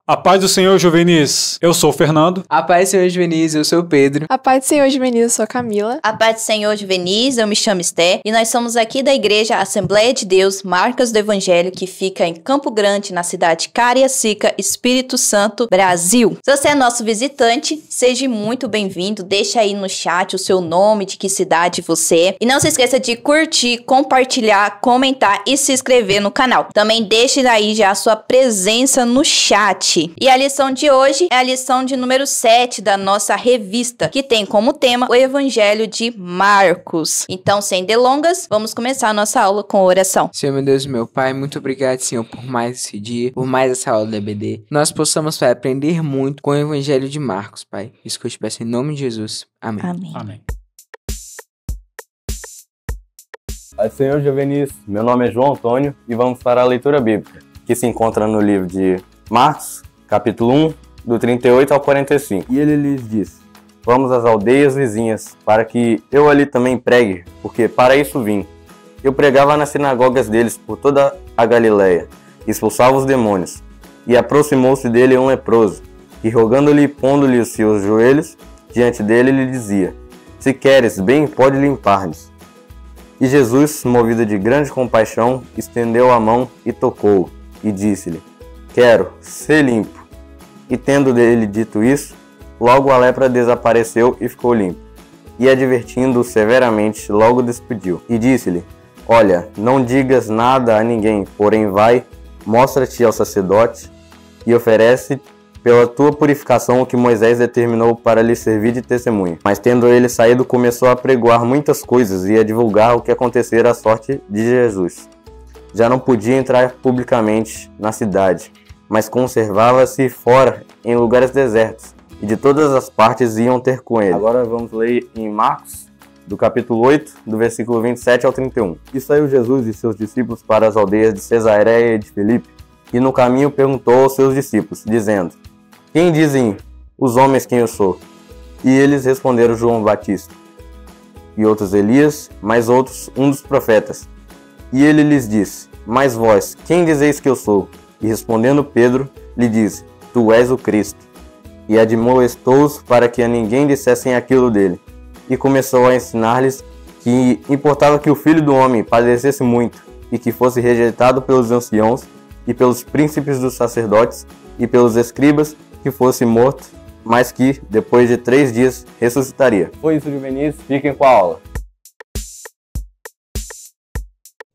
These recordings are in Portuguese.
A paz do Senhor, Juvenis. Eu sou o Fernando. A paz do Senhor, Juvenis. Eu sou o Pedro. A paz do Senhor, Juvenis. Eu sou a Camila. A paz do Senhor, Juvenis. Eu me chamo Esté. E nós somos aqui da Igreja Assembleia de Deus, Marcas do Evangelho, que fica em Campo Grande, na cidade de Cariacica, Espírito Santo, Brasil. Se você é nosso visitante, seja muito bem-vindo. Deixa aí no chat o seu nome, de que cidade você é. E não se esqueça de curtir, compartilhar, comentar e se inscrever no canal. Também deixe aí já a sua presença no chat. E a lição de hoje é a lição de número 7 da nossa revista, que tem como tema o Evangelho de Marcos. Então, sem delongas, vamos começar a nossa aula com oração. Senhor, meu Deus, meu Pai, muito obrigado, Senhor, por mais esse dia, por mais essa aula da EBD. Nós possamos, Pai, aprender muito com o Evangelho de Marcos, Pai. Isso que eu te peço em nome de Jesus. Amém. Amém. Amém. Pai do Senhor, Juvenis. Meu nome é João Antônio e vamos para a leitura bíblica, que se encontra no livro de Marcos, capítulo 1, do 38 ao 45. E ele lhes disse: vamos às aldeias vizinhas, para que eu ali também pregue, porque para isso vim. Eu pregava nas sinagogas deles por toda a Galileia, expulsava os demônios. E aproximou-se dele um leproso, e rogando-lhe e pondo-lhe os seus joelhos diante dele, lhe dizia: se queres, bem pode limpar-lhes. E Jesus, movido de grande compaixão, estendeu a mão e tocou-o, e disse-lhe: quero, ser limpo. E tendo dele dito isso, logo a lepra desapareceu e ficou limpo. E advertindo-o severamente, logo despediu. E disse-lhe: olha, não digas nada a ninguém, porém vai, mostra-te ao sacerdote e oferece pela tua purificação o que Moisés determinou para lhe servir de testemunha. Mas tendo ele saído, começou a pregoar muitas coisas e a divulgar o que acontecera à sorte de Jesus. Já não podia entrar publicamente na cidade, mas conservava-se fora, em lugares desertos, e de todas as partes iam ter com ele. Agora vamos ler em Marcos, do capítulo 8, do versículo 27 ao 31. E saiu Jesus e seus discípulos para as aldeias de Cesareia e de Filipe, e no caminho perguntou aos seus discípulos, dizendo: quem dizem os homens quem eu sou? E eles responderam: João Batista, e outros Elias, mais outros um dos profetas. E ele lhes disse: mas vós, quem dizeis que eu sou? E respondendo Pedro, lhe disse: tu és o Cristo. E admoestou-os para que a ninguém dissessem aquilo dele. E começou a ensinar-lhes que importava que o Filho do Homem padecesse muito, e que fosse rejeitado pelos anciãos, e pelos príncipes dos sacerdotes, e pelos escribas, que fosse morto, mas que, depois de 3 dias, ressuscitaria. Foi isso, Juvenis. Fiquem com a aula.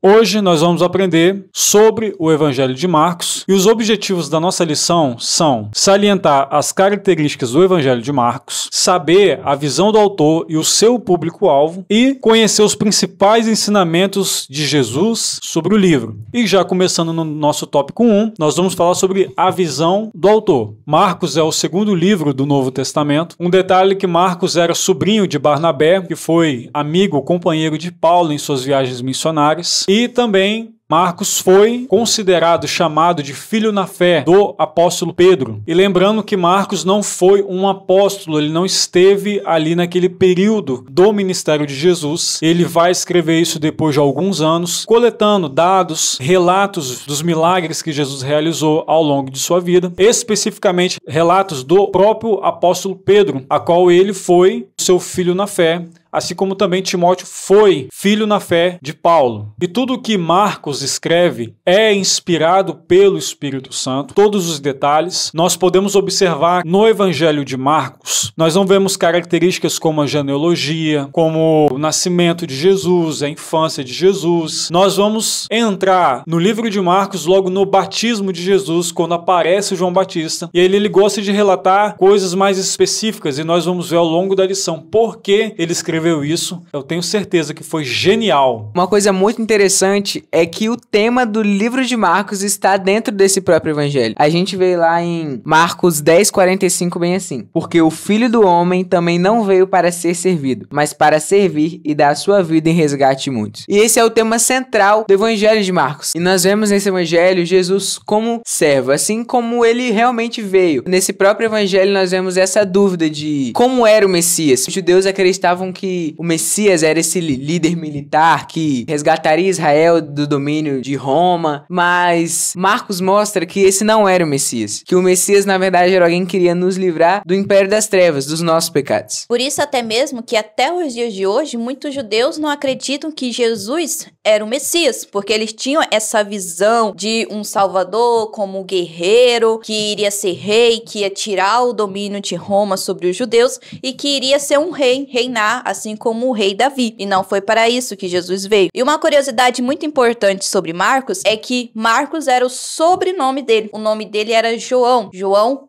Hoje nós vamos aprender sobre o Evangelho de Marcos e os objetivos da nossa lição são salientar as características do Evangelho de Marcos, saber a visão do autor e o seu público-alvo e conhecer os principais ensinamentos de Jesus sobre o livro. E já começando no nosso tópico 1, nós vamos falar sobre a visão do autor. Marcos é o segundo livro do Novo Testamento. Um detalhe é que Marcos era sobrinho de Barnabé, que foi amigo, companheiro de Paulo em suas viagens missionárias. E também Marcos foi considerado, chamado de filho na fé do apóstolo Pedro. E lembrando que Marcos não foi um apóstolo, ele não esteve ali naquele período do ministério de Jesus. Ele vai escrever isso depois de alguns anos, coletando dados, relatos dos milagres que Jesus realizou ao longo de sua vida, especificamente relatos do próprio apóstolo Pedro, a qual ele foi seu filho na fé, assim como também Timóteo foi filho na fé de Paulo. E tudo o que Marcos escreve é inspirado pelo Espírito Santo. Todos os detalhes nós podemos observar no Evangelho de Marcos. Nós não vemos características como a genealogia, como o nascimento de Jesus, a infância de Jesus. Nós vamos entrar no livro de Marcos logo no batismo de Jesus, quando aparece João Batista. E ele gosta de relatar coisas mais específicas e nós vamos ver ao longo da lição por que ele escreveu isso. Eu tenho certeza que foi genial. Uma coisa muito interessante é que o tema do livro de Marcos está dentro desse próprio evangelho. A gente vê lá em Marcos 10:45 bem assim: porque o Filho do Homem também não veio para ser servido, mas para servir e dar a sua vida em resgate de muitos. E esse é o tema central do evangelho de Marcos. E nós vemos nesse evangelho Jesus como servo, assim como ele realmente veio. Nesse próprio evangelho nós vemos essa dúvida de como era o Messias. Os judeus acreditavam que que o Messias era esse líder militar que resgataria Israel do domínio de Roma, mas Marcos mostra que esse não era o Messias, que o Messias na verdade era alguém que queria nos livrar do império das trevas, dos nossos pecados. Por isso até mesmo que até os dias de hoje, muitos judeus não acreditam que Jesus era o Messias, porque eles tinham essa visão de um salvador como um guerreiro, que iria ser rei, que ia tirar o domínio de Roma sobre os judeus e que iria ser um rei, reinar assim como o rei Davi. E não foi para isso que Jesus veio. E uma curiosidade muito importante sobre Marcos é que Marcos era o sobrenome dele. O nome dele era João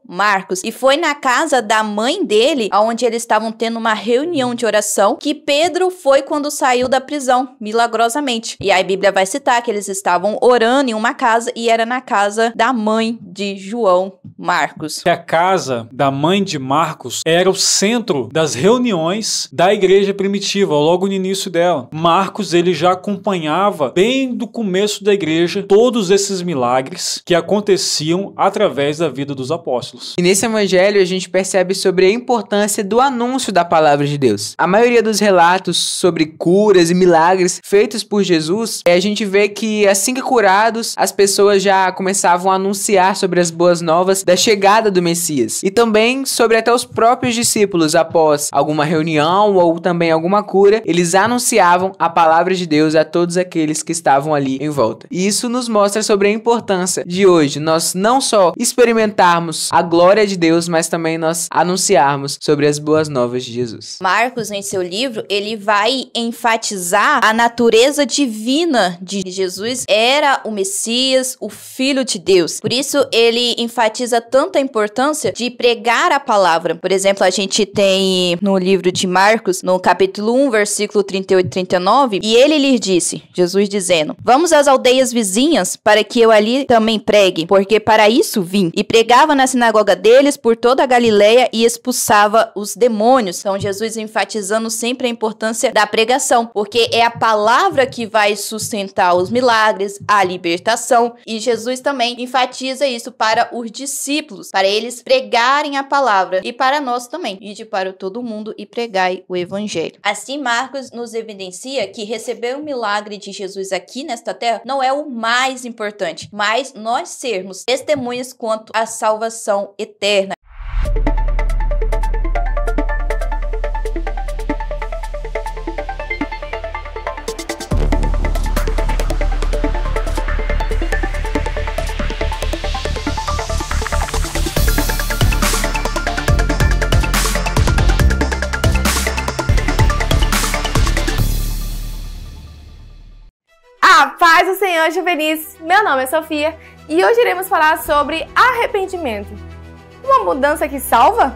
Marcos. E foi na casa da mãe dele, onde eles estavam tendo uma reunião de oração, que Pedro foi quando saiu da prisão, milagrosamente. E aí a Bíblia vai citar que eles estavam orando em uma casa e era na casa da mãe de João Marcos. A casa da mãe de Marcos era o centro das reuniões da igreja primitiva, logo no início dela. Marcos, ele já acompanhava bem do começo da igreja todos esses milagres que aconteciam através da vida dos apóstolos. E nesse evangelho a gente percebe sobre a importância do anúncio da palavra de Deus. A maioria dos relatos sobre curas e milagres feitos por Jesus, a gente vê que assim que curados, as pessoas já começavam a anunciar sobre as boas novas da chegada do Messias. E também sobre até os próprios discípulos, após alguma reunião ou também alguma cura, eles anunciavam a palavra de Deus a todos aqueles que estavam ali em volta. E isso nos mostra sobre a importância de hoje nós não só experimentarmos a glória de Deus, mas também nós anunciarmos sobre as boas novas de Jesus. Marcos, em seu livro, ele vai enfatizar a natureza divina de Jesus. Era o Messias, o Filho de Deus. Por isso, ele enfatiza tanta importância de pregar a palavra. Por exemplo, a gente tem no livro de Marcos, no capítulo 1, versículo 38 e 39, e ele lhes disse, Jesus dizendo, vamos às aldeias vizinhas para que eu ali também pregue, porque para isso vim. E pregava na sinagoga deles por toda a Galileia e expulsava os demônios. Então, Jesus enfatizando sempre a importância da pregação, porque é a palavra que vai sustentar os milagres, a libertação. E Jesus também enfatiza isso para os discípulos, para eles pregarem a palavra. E para nós também, ide para todo mundo e pregai o evangelho. Assim, Marcos nos evidencia que receber o milagre de Jesus aqui nesta terra não é o mais importante, mas nós sermos testemunhas quanto à salvação eterna. Paz do Senhor juvenis, meu nome é Sofia e hoje iremos falar sobre arrependimento. Uma mudança que salva?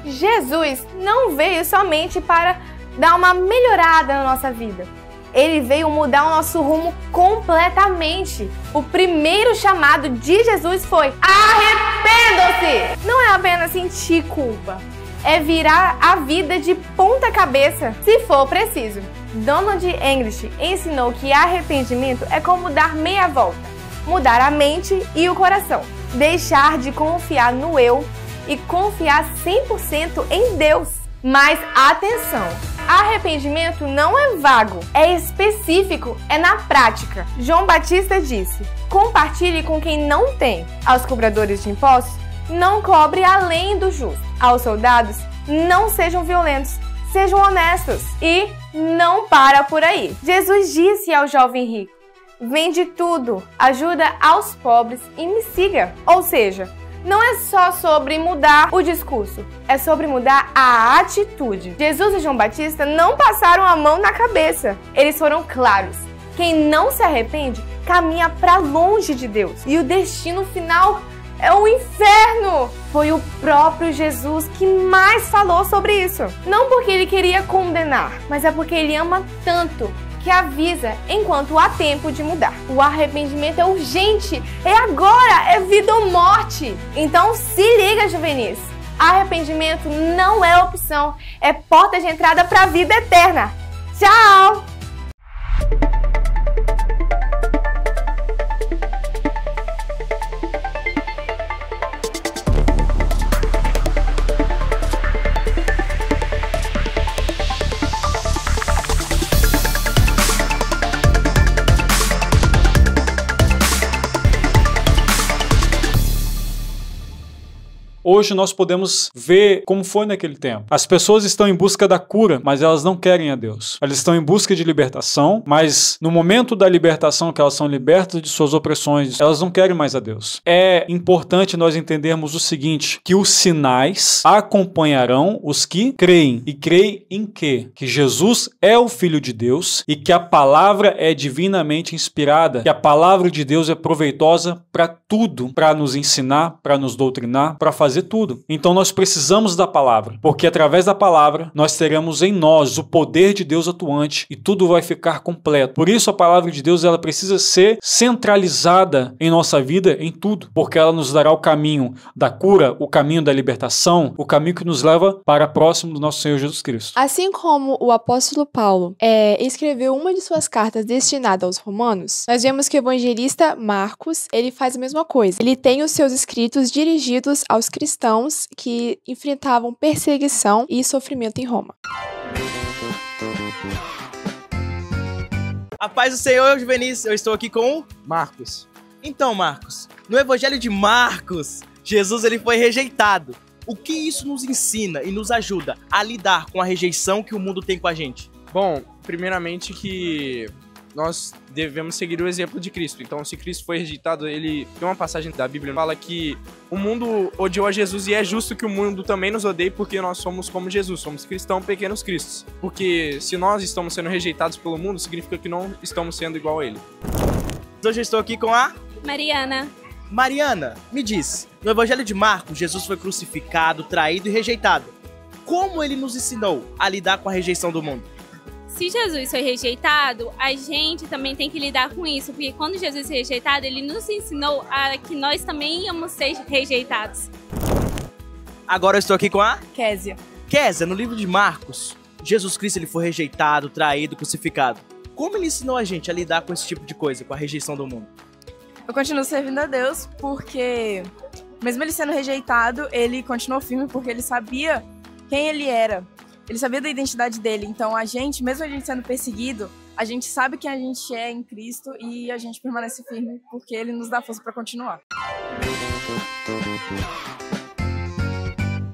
Jesus não veio somente para dar uma melhorada na nossa vida. Ele veio mudar o nosso rumo completamente. O primeiro chamado de Jesus foi: arrependam-se! Não é apenas sentir culpa, é virar a vida de ponta cabeça, se for preciso. Donald English ensinou que arrependimento é como dar meia volta, mudar a mente e o coração, deixar de confiar no eu e confiar 100% em Deus. Mas atenção, arrependimento não é vago, é específico, é na prática. João Batista disse: compartilhe com quem não tem. Aos cobradores de impostos, não cobre além do justo. Aos soldados, não sejam violentos, sejam honestos. E não para por aí. Jesus disse ao jovem rico: vende tudo, ajuda aos pobres e me siga. Ou seja, não é só sobre mudar o discurso, é sobre mudar a atitude. Jesus e João Batista não passaram a mão na cabeça. Eles foram claros. Quem não se arrepende caminha para longe de Deus. E o destino final é o inferno. Foi o próprio Jesus que mais falou sobre isso. Não porque ele queria condenar, mas é porque ele ama tanto que avisa enquanto há tempo de mudar. O arrependimento é urgente, é agora, é vida ou morte. Então se liga, juvenis. Arrependimento não é opção, é porta de entrada para a vida eterna. Tchau! hoje nós podemos ver como foi naquele tempo. As pessoas estão em busca da cura, mas elas não querem a Deus. Elas estão em busca de libertação, mas no momento da libertação, que elas são libertas de suas opressões, elas não querem mais a Deus. É importante nós entendermos o seguinte, que os sinais acompanharão os que creem. E creem em quê? Que Jesus é o Filho de Deus e que a palavra é divinamente inspirada, que a palavra de Deus é proveitosa para tudo, para nos ensinar, para nos doutrinar, para fazer tudo. Então nós precisamos da palavra, porque através da palavra nós teremos em nós o poder de Deus atuante e tudo vai ficar completo. Por isso a palavra de Deus ela precisa ser centralizada em nossa vida, em tudo, porque ela nos dará o caminho da cura, o caminho da libertação, o caminho que nos leva para próximo do nosso Senhor Jesus Cristo. Assim como o apóstolo Paulo escreveu uma de suas cartas destinada aos romanos, nós vemos que o evangelista Marcos, ele faz a mesma coisa. Ele tem os seus escritos dirigidos aos cristãos que enfrentavam perseguição e sofrimento em Roma. A paz do Senhor, Juvenis, eu estou aqui com Marcos. Então, Marcos, no Evangelho de Marcos, Jesus ele foi rejeitado. O que isso nos ensina e nos ajuda a lidar com a rejeição que o mundo tem com a gente? Bom, primeiramente que nós devemos seguir o exemplo de Cristo. Então, se Cristo foi rejeitado, ele tem uma passagem da Bíblia que fala que o mundo odiou a Jesus e é justo que o mundo também nos odeie porque nós somos como Jesus, somos cristãos, pequenos cristos. Porque se nós estamos sendo rejeitados pelo mundo, significa que não estamos sendo igual a ele. Hoje eu estou aqui com a Mariana. Mariana, me diz, no Evangelho de Marcos, Jesus foi crucificado, traído e rejeitado. Como ele nos ensinou a lidar com a rejeição do mundo? Se Jesus foi rejeitado, a gente também tem que lidar com isso, porque quando Jesus foi rejeitado, ele nos ensinou a que nós também íamos ser rejeitados. Agora eu estou aqui com a Késia. Késia, no livro de Marcos, Jesus Cristo ele foi rejeitado, traído, crucificado. Como ele ensinou a gente a lidar com esse tipo de coisa, com a rejeição do mundo? Eu continuo servindo a Deus porque, mesmo ele sendo rejeitado, ele continuou firme porque ele sabia quem ele era. Ele sabia da identidade dele. Então a gente, mesmo a gente sendo perseguido, a gente sabe quem a gente é em Cristo e a gente permanece firme porque ele nos dá força para continuar.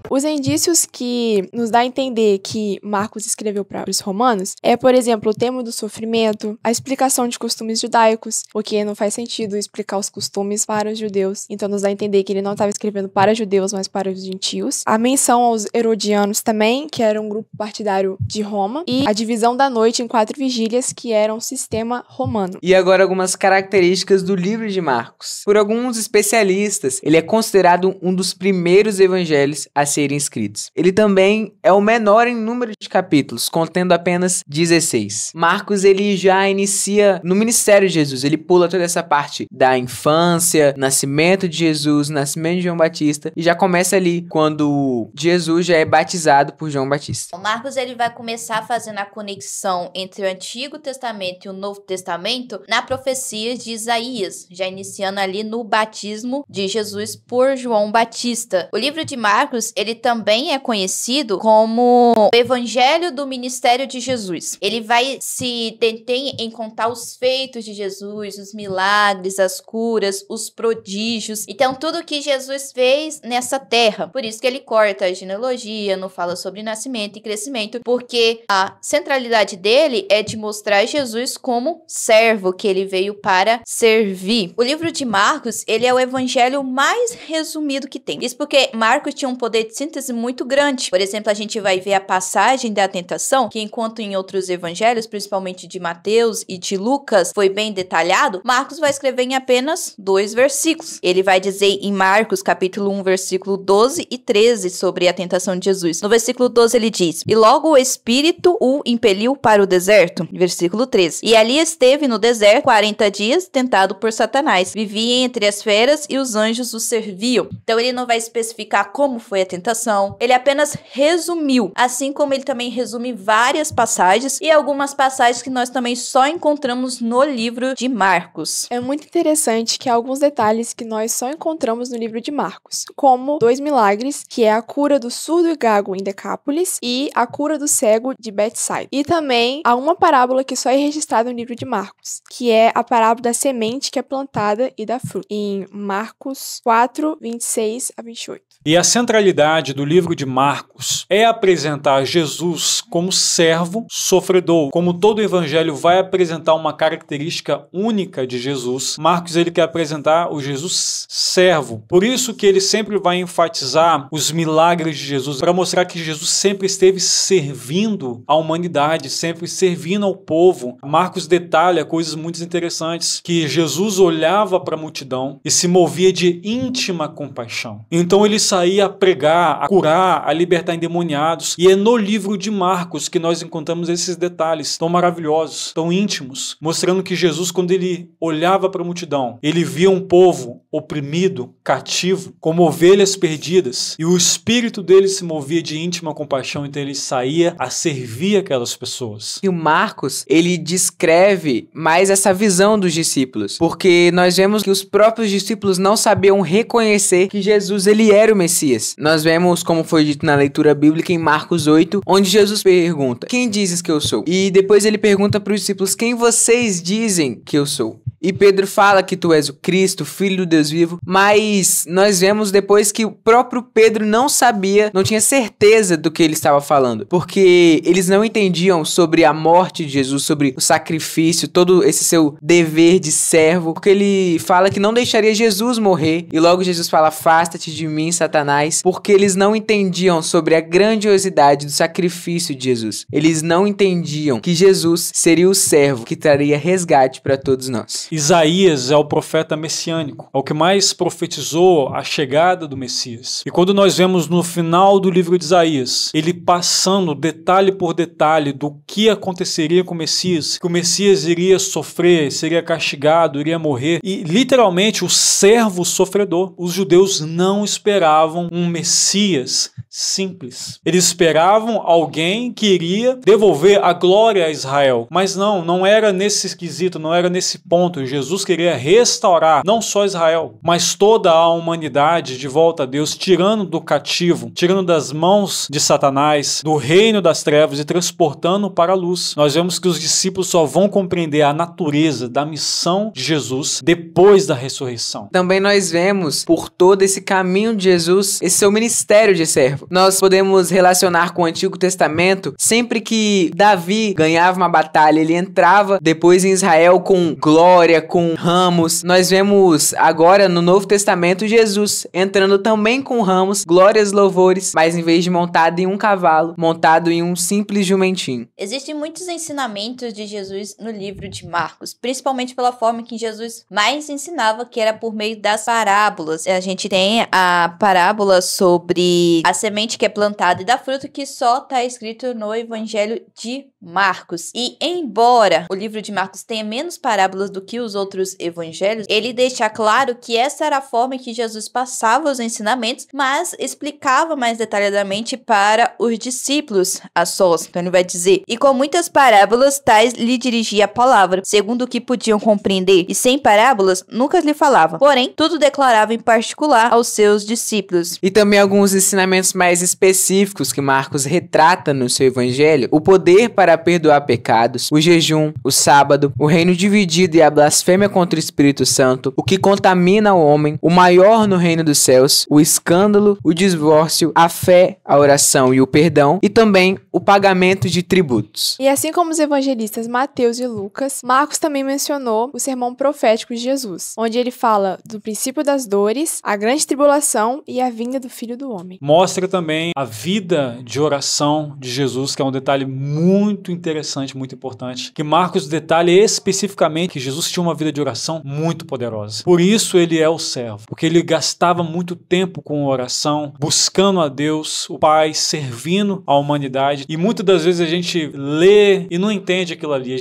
Os indícios que nos dá a entender que Marcos escreveu para os romanos é, por exemplo, o tema do sofrimento, a explicação de costumes judaicos, porque não faz sentido explicar os costumes para os judeus, então nos dá a entender que ele não estava escrevendo para judeus, mas para os gentios. A menção aos herodianos também, que era um grupo partidário de Roma, e a divisão da noite em 4 vigílias, que era um sistema romano. E agora algumas características do livro de Marcos. Por alguns especialistas, ele é considerado um dos primeiros evangelhos a serem escritos. Ele também é o menor em número de capítulos, contendo apenas 16. Marcos, ele já inicia no ministério de Jesus, ele pula toda essa parte da infância, nascimento de Jesus, nascimento de João Batista, e já começa ali quando Jesus já é batizado por João Batista. O Marcos ele vai começar fazendo a conexão entre o Antigo Testamento e o Novo Testamento na profecia de Isaías, já iniciando ali no batismo de Jesus por João Batista. O livro de Marcos, ele também é conhecido como o Evangelho do Ministério de Jesus. Ele vai se deter em contar os feitos de Jesus, os milagres, as curas, os prodígios. Então, tudo que Jesus fez nessa terra. Por isso que ele corta a genealogia, não fala sobre nascimento e crescimento, porque a centralidade dele é de mostrar Jesus como servo, que ele veio para servir. O livro de Marcos, ele é o evangelho mais resumido que tem. Isso porque Marcos tinha um poder de síntese muito grande. Por exemplo, a gente vai ver a passagem da tentação, que enquanto em outros evangelhos, principalmente de Mateus e de Lucas, foi bem detalhado, Marcos vai escrever em apenas 2 versículos. Ele vai dizer em Marcos, capítulo 1, versículo 12 e 13, sobre a tentação de Jesus. No versículo 12 ele diz: "E logo o Espírito o impeliu para o deserto", versículo 13. "E ali esteve no deserto 40 dias, tentado por Satanás. Vivia entre as feras e os anjos o serviam." Então ele não vai especificar como foi a tentação, apresentação. Ele apenas resumiu, assim como ele também resume várias passagens e algumas passagens que nós também só encontramos no livro de Marcos. É muito interessante que há alguns detalhes que nós só encontramos no livro de Marcos, como 2 milagres, que é a cura do surdo e gago em Decápolis e a cura do cego de Betsaida. E também há uma parábola que só é registrada no livro de Marcos, que é a parábola da semente que é plantada e dá fruto, em Marcos 4, 26 a 28. E a centralidade do livro de Marcos é apresentar Jesus como servo sofredor. Como todo evangelho vai apresentar uma característica única de Jesus, Marcos ele quer apresentar o Jesus servo. Por isso que ele sempre vai enfatizar os milagres de Jesus, para mostrar que Jesus sempre esteve servindo a humanidade, sempre servindo ao povo. Marcos detalha coisas muito interessantes, que Jesus olhava para a multidão e se movia de íntima compaixão. Então ele saía a pregar, a curar, a libertar endemoniados. E é no livro de Marcos que nós encontramos esses detalhes tão maravilhosos, tão íntimos, mostrando que Jesus, quando ele olhava para a multidão, ele via um povo oprimido, cativo, como ovelhas perdidas, e o espírito dele se movia de íntima compaixão, então ele saía a servir aquelas pessoas. E o Marcos, ele descreve mais essa visão dos discípulos, porque nós vemos que os próprios discípulos não sabiam reconhecer que Jesus ele era o Messias. Nós vemos, como foi dito na leitura bíblica em Marcos 8, onde Jesus pergunta: quem dizes que eu sou? E depois ele pergunta para os discípulos: quem vocês dizem que eu sou? E Pedro fala que tu és o Cristo, Filho do Deus vivo, mas nós vemos depois que o próprio Pedro não sabia, não tinha certeza do que ele estava falando, porque eles não entendiam sobre a morte de Jesus, sobre o sacrifício, todo esse seu dever de servo, porque ele fala que não deixaria Jesus morrer, e logo Jesus fala: afasta-te de mim, Satanás, porque eles não entendiam sobre a grandiosidade do sacrifício de Jesus. Eles não entendiam que Jesus seria o servo que traria resgate para todos nós. Isaías é o profeta messiânico, é o que mais profetizou a chegada do Messias. E quando nós vemos no final do livro de Isaías, ele passando detalhe por detalhe do que aconteceria com o Messias, que o Messias iria sofrer, seria castigado, iria morrer, e literalmente o servo sofredor. Os judeus não esperavam um Messias simples. Eles esperavam alguém que iria devolver a glória a Israel, mas não era nesse quesito, não era nesse ponto. Jesus queria restaurar não só Israel, mas toda a humanidade de volta a Deus, tirando do cativo, tirando das mãos de Satanás, do reino das trevas e transportando para a luz. Nós vemos que os discípulos só vão compreender a natureza da missão de Jesus depois da ressurreição. Também nós vemos, por todo esse caminho de Jesus, esse seu ministério de servo. Nós podemos relacionar com o Antigo Testamento. Sempre que Davi ganhava uma batalha, ele entrava depois em Israel com glória, com ramos. Nós vemos agora no Novo Testamento Jesus entrando também com ramos, glórias, louvores, mas em vez de montado em um cavalo, montado em um simples jumentinho. Existem muitos ensinamentos de Jesus no livro de Marcos, principalmente pela forma que Jesus mais ensinava, que era por meio das parábolas. A gente tem a parábola sobre a semente que é plantada e dá fruto, que só está escrito no Evangelho de Marcos. E embora o livro de Marcos tenha menos parábolas do que os outros evangelhos, ele deixa claro que essa era a forma que Jesus passava os ensinamentos, mas explicava mais detalhadamente para os discípulos a sós. Então ele vai dizer: e com muitas parábolas tais lhe dirigia a palavra, segundo o que podiam compreender, e sem parábolas nunca lhe falava, porém tudo declarava em particular aos seus discípulos. E também alguns ensinamentos mais específicos que Marcos retrata no seu evangelho: o poder para perdoar pecados, o jejum, o sábado, o reino dividido e a blasfêmia contra o Espírito Santo, o que contamina o homem, o maior no reino dos céus, o escândalo, o divórcio, a fé, a oração e o perdão, e também o pagamento de tributos. E assim como os evangelistas Mateus e Lucas, Marcos também mencionou o sermão profético de Jesus, onde ele fala do princípio das dores, a grande tribulação e a vinda do Filho do Homem. Mostra também a vida de oração de Jesus, que é um detalhe muito interessante, muito importante, que Marcos detalha especificamente que Jesus tinha uma vida de oração muito poderosa. Por isso ele é o servo, porque ele gastava muito tempo com oração, buscando a Deus, o Pai, servindo a humanidade. E muitas das vezes a gente lê e não entende aquilo ali.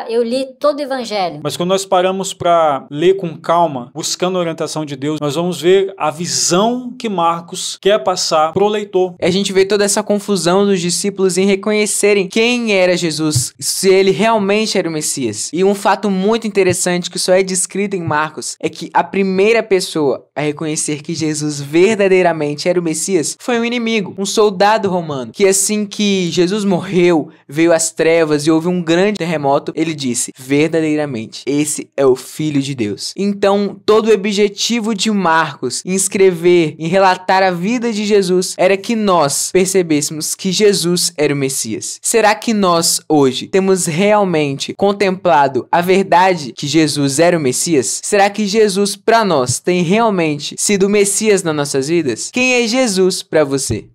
Eu li todo o evangelho. Mas quando nós paramos para ler com calma, buscando a orientação de Deus, nós vamos ver a visão que Marcos quer passar pro o leitor. A gente vê toda essa confusão dos discípulos em reconhecerem quem era Jesus, se ele realmente era o Messias. E um fato muito interessante que só é descrito em Marcos é que a primeira pessoa a reconhecer que Jesus verdadeiramente era o Messias foi um inimigo, um soldado romano, que assim que Jesus morreu, veio às trevas e houve um grande terremoto, ele disse: verdadeiramente, esse é o Filho de Deus. Então, todo o objetivo de Marcos em escrever, em relatar a vida de Jesus, era que nós percebêssemos que Jesus era o Messias. Será que nós, hoje, temos realmente contemplado a verdade que Jesus era o Messias? Será que Jesus, para nós, tem realmente sido o Messias nas nossas vidas? Quem é Jesus para você?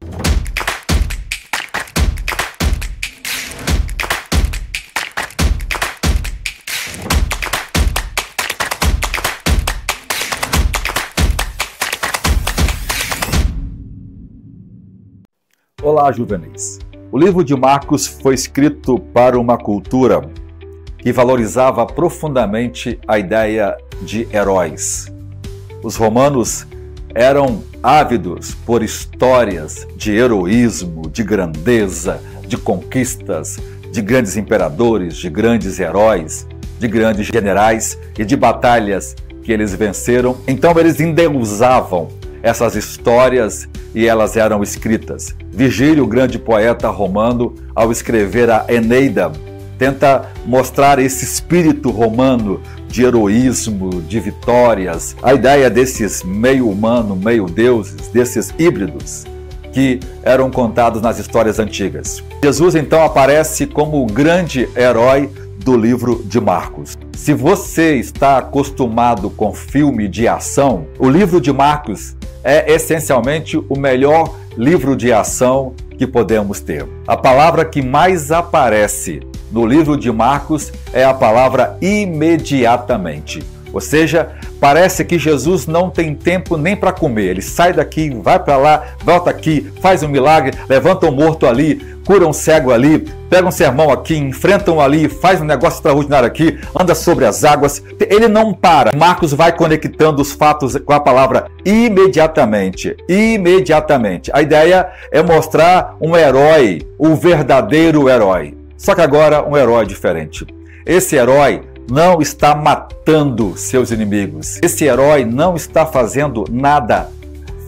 Olá, juvenis. O livro de Marcos foi escrito para uma cultura que valorizava profundamente a ideia de heróis. Os romanos eram ávidos por histórias de heroísmo, de grandeza, de conquistas, de grandes imperadores, de grandes heróis, de grandes generais e de batalhas que eles venceram. Então eles endeusavam essas histórias e elas eram escritas. Virgílio, o grande poeta romano, ao escrever a Eneida, tenta mostrar esse espírito romano de heroísmo, de vitórias, a ideia desses meio humano, meio deuses, desses híbridos que eram contados nas histórias antigas. Jesus então aparece como o grande herói do livro de Marcos. Se você está acostumado com filme de ação, o livro de Marcos é essencialmente o melhor livro de ação que podemos ter. A palavra que mais aparece no livro de Marcos é a palavra imediatamente. Ou seja, parece que Jesus não tem tempo nem para comer. Ele sai daqui, vai para lá, volta aqui, faz um milagre, levanta um morto ali, cura um cego ali, pega um sermão aqui, enfrenta um ali, faz um negócio extraordinário aqui, anda sobre as águas. Ele não para. Marcos vai conectando os fatos com a palavra imediatamente. Imediatamente. A ideia é mostrar um herói, o verdadeiro herói. Só que agora um herói diferente. Esse herói não está matando seus inimigos. Esse herói não está fazendo nada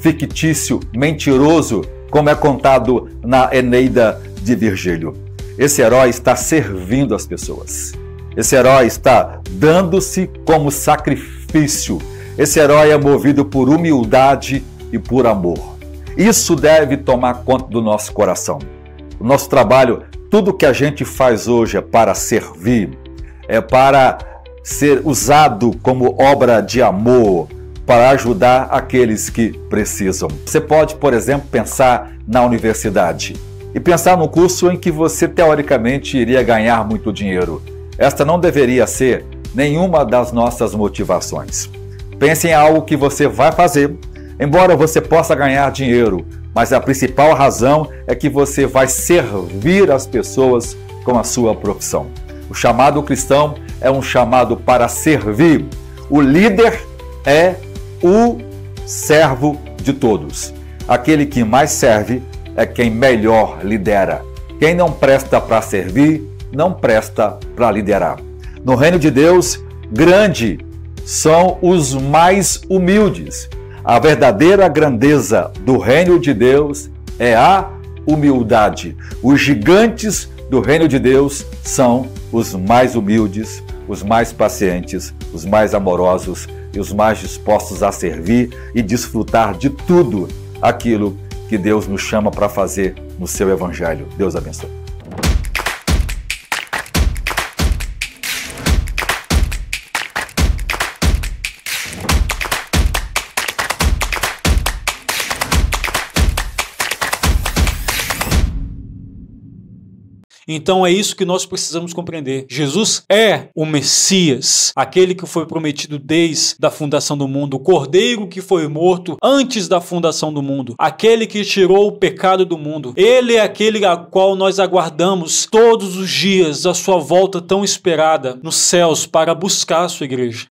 fictício, mentiroso, como é contado na Eneida de Virgílio. Esse herói está servindo as pessoas. Esse herói está dando-se como sacrifício. Esse herói é movido por humildade e por amor. Isso deve tomar conta do nosso coração. O nosso trabalho, tudo que a gente faz hoje é para servir, é para ser usado como obra de amor, para ajudar aqueles que precisam. Você pode, por exemplo, pensar na universidade e pensar no curso em que você teoricamente iria ganhar muito dinheiro. Esta não deveria ser nenhuma das nossas motivações. Pense em algo que você vai fazer, embora você possa ganhar dinheiro, mas a principal razão é que você vai servir as pessoas com a sua profissão. O chamado cristão é um chamado para servir. O líder é o servo de todos. Aquele que mais serve é quem melhor lidera. Quem não presta para servir, não presta para liderar. No reino de Deus, grande são os mais humildes. A verdadeira grandeza do reino de Deus é a humildade. Os gigantes do reino de Deus são os mais humildes, os mais pacientes, os mais amorosos e os mais dispostos a servir e desfrutar de tudo aquilo que Deus nos chama para fazer no seu Evangelho. Deus abençoe. Então é isso que nós precisamos compreender. Jesus é o Messias, aquele que foi prometido desde a fundação do mundo, o Cordeiro que foi morto antes da fundação do mundo, aquele que tirou o pecado do mundo. Ele é aquele a qual nós aguardamos todos os dias a sua volta tão esperada nos céus para buscar a sua igreja.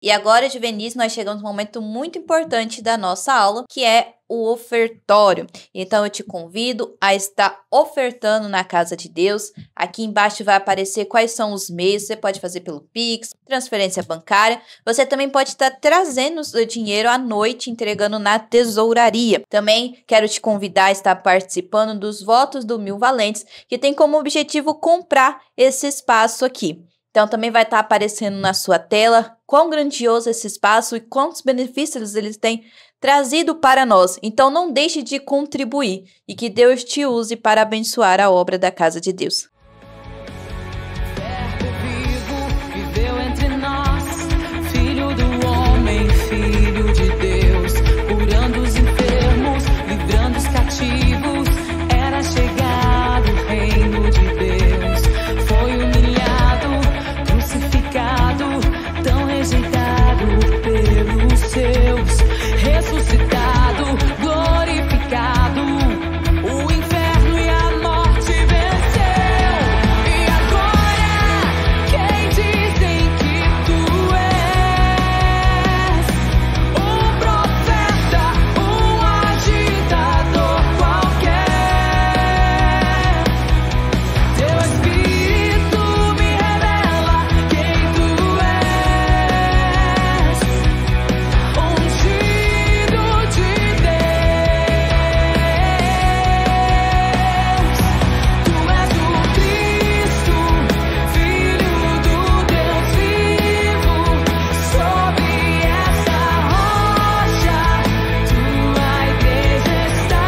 E agora, juvenis, nós chegamos a um momento muito importante da nossa aula, que é o ofertório. Então eu te convido a estar ofertando na casa de Deus. Aqui embaixo vai aparecer quais são os meios. Você pode fazer pelo Pix, transferência bancária. Você também pode estar trazendo o seu dinheiro à noite, entregando na tesouraria. Também quero te convidar a estar participando dos votos do 1000 Valentes, que tem como objetivo comprar esse espaço aqui. Então também vai estar aparecendo na sua tela quão grandioso esse espaço e quantos benefícios eles têm trazido para nós. Então não deixe de contribuir e que Deus te use para abençoar a obra da casa de Deus. Viveu entre nós, filho do homem, filho de Deus, curando os enfermos, livrando os cativos, era chegado o reino de Deus, foi humilhado, crucificado, tão rejeitado pelos seus, ressuscitado, glorificado, o inferno e a morte venceu. E agora, quem dizem que tu és? Um profeta, um agitador qualquer. Teu Espírito me revela quem tu és. Ungido de Deus, tu és o Cristo, Filho do Deus vivo. Sobre essa rocha, tua igreja está.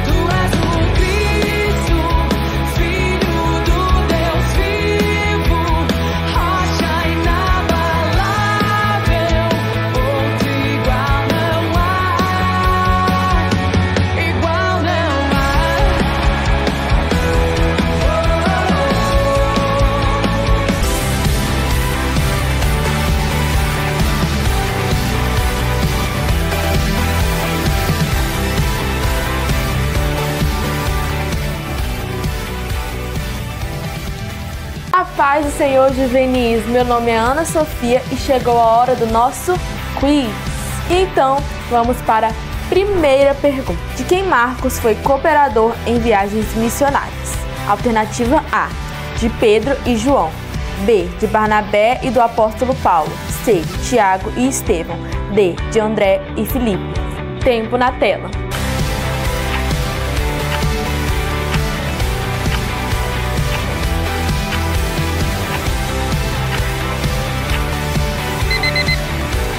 Tu és o Cristo, Filho do Deus vivo, rocha inabalável, outro igual não há, igual não há. A paz do Senhor juvenis, meu nome é Ana Sofia e chegou a hora do nosso quiz. Então, vamos para a primeira pergunta. De quem Marcos foi cooperador em viagens missionárias? Alternativa A, de Pedro e João. B, de Barnabé e do apóstolo Paulo. C, Tiago e Estevão. D, de André e Filipe. Tempo na tela.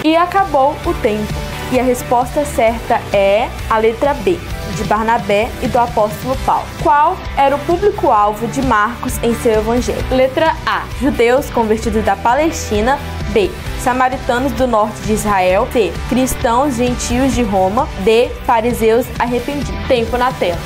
E acabou o tempo. E a resposta certa é a letra B, de Barnabé e do apóstolo Paulo. Qual era o público-alvo de Marcos em seu evangelho? Letra A, judeus convertidos da Palestina. B, samaritanos do norte de Israel. C, cristãos gentios de Roma. D, fariseus arrependidos. Tempo na tela.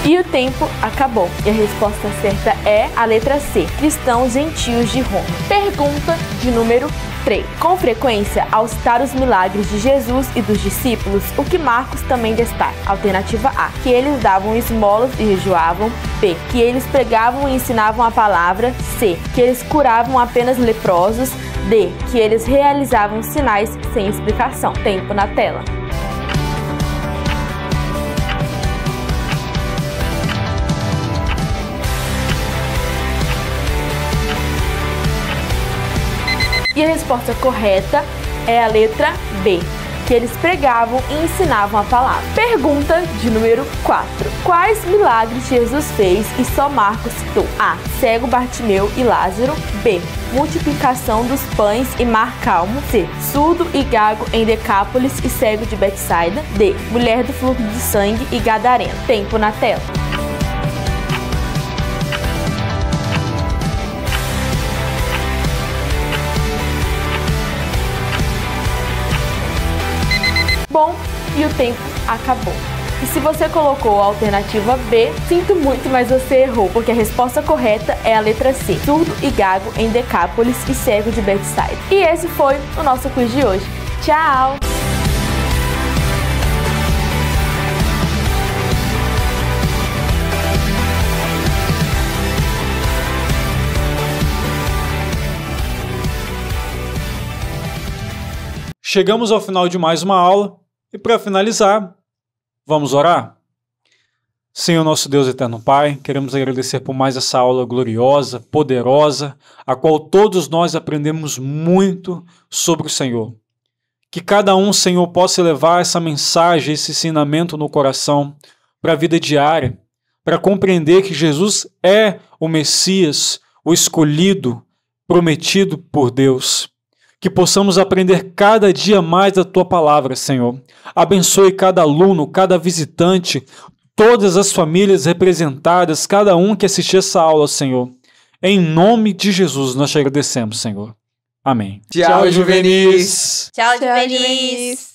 E o tempo acabou. E a resposta certa é a letra C, cristãos gentios de Roma. Pergunta de número 3. Com frequência, ao citar os milagres de Jesus e dos discípulos, o que Marcos também destaca? Alternativa A, que eles davam esmolas e jejuavam. B, que eles pregavam e ensinavam a palavra. C, que eles curavam apenas leprosos. D, que eles realizavam sinais sem explicação. Tempo na tela. E a resposta correta é a letra B, que eles pregavam e ensinavam a palavra. Pergunta de número 4. Quais milagres Jesus fez e só Marcos citou? A, cego Bartimeu e Lázaro. B, multiplicação dos pães e mar calmo. C, surdo e gago em Decápolis e cego de Betsaida. D, mulher do fluxo de sangue e gadareno. Tempo na tela. Bom, e o tempo acabou. E se você colocou a alternativa B, sinto muito, mas você errou, porque a resposta correta é a letra C, surdo e gago em Decápolis e cego de Betsaida. E esse foi o nosso quiz de hoje. Tchau! Chegamos ao final de mais uma aula e, para finalizar, vamos orar? Senhor, nosso Deus eterno Pai, queremos agradecer por mais essa aula gloriosa, poderosa, a qual todos nós aprendemos muito sobre o Senhor. Que cada um, Senhor, possa levar essa mensagem, esse ensinamento no coração para a vida diária, para compreender que Jesus é o Messias, o escolhido, prometido por Deus. Que possamos aprender cada dia mais da Tua Palavra, Senhor. Abençoe cada aluno, cada visitante, todas as famílias representadas, cada um que assistiu essa aula, Senhor. Em nome de Jesus, nós te agradecemos, Senhor. Amém. Tchau, juvenis! Tchau, juvenis!